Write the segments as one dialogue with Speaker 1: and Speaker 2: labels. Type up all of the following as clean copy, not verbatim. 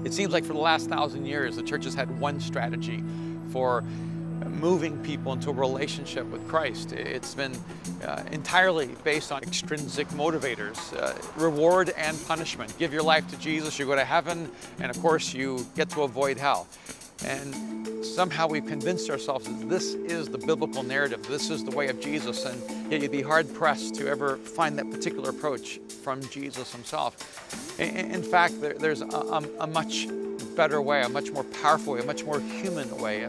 Speaker 1: It seems like for the last 1,000 years, the church has had one strategy for moving people into a relationship with Christ. It's been entirely based on extrinsic motivators, reward and punishment. Give your life to Jesus, you go to heaven, and of course you get to avoid hell. And somehow we've convinced ourselves that this is the biblical narrative, this is the way of Jesus, and yet you'd be hard-pressed to ever find that particular approach from Jesus himself. In fact, there's a much better way, a much more powerful way, a much more human way,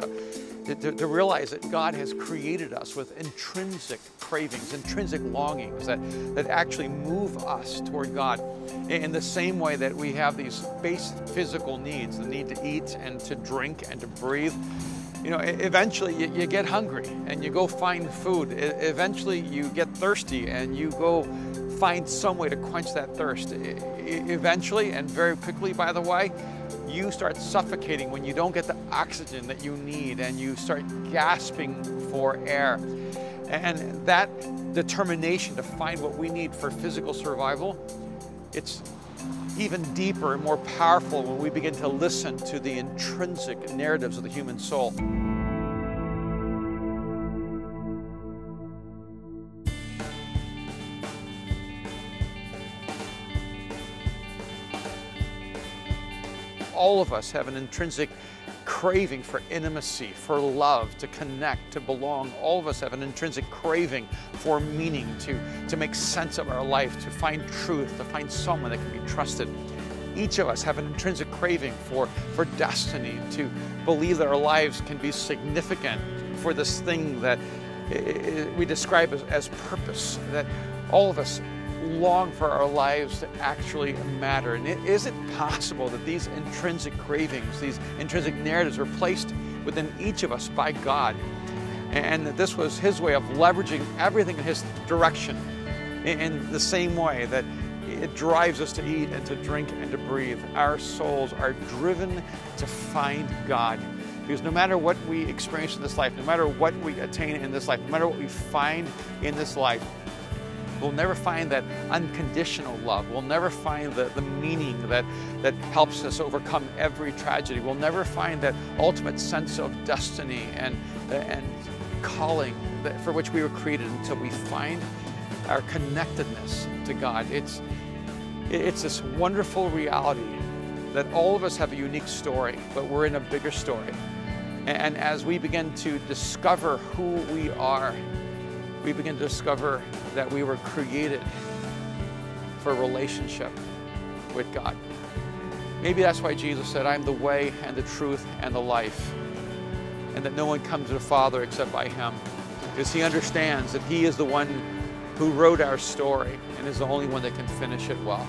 Speaker 1: to realize that God has created us with intrinsic cravings, intrinsic longings that actually move us toward God. In the same way that we have these basic physical needs, the need to eat and to drink and to breathe. You know, eventually you get hungry and you go find food. Eventually you get thirsty and you go find some way to quench that thirst. Eventually, and very quickly by the way, you start suffocating when you don't get the oxygen that you need, and you start gasping for air. And that determination to find what we need for physical survival, it's even deeper and more powerful when we begin to listen to the intrinsic narratives of the human soul. All of us have an intrinsic craving for intimacy, for love, to connect, to belong. All of us have an intrinsic craving for meaning, to make sense of our life, to find truth, to find someone that can be trusted. Each of us have an intrinsic craving for destiny, to believe that our lives can be significant for this thing that we describe as purpose, that all of us long for our lives to actually matter. And is it possible that these intrinsic cravings, these intrinsic narratives were placed within each of us by God, and that this was His way of leveraging everything in His direction in the same way that it drives us to eat and to drink and to breathe? Our souls are driven to find God. Because no matter what we experience in this life, no matter what we attain in this life, no matter what we find in this life, we'll never find that unconditional love. We'll never find the meaning that helps us overcome every tragedy. We'll never find that ultimate sense of destiny and calling for which we were created until we find our connectedness to God. It's this wonderful reality that all of us have a unique story, but we're in a bigger story. And as we begin to discover who we are, we begin to discover that we were created for a relationship with God. Maybe that's why Jesus said, "I'm the way and the truth and the life," and that no one comes to the Father except by Him, because He understands that He is the one who wrote our story and is the only one that can finish it well.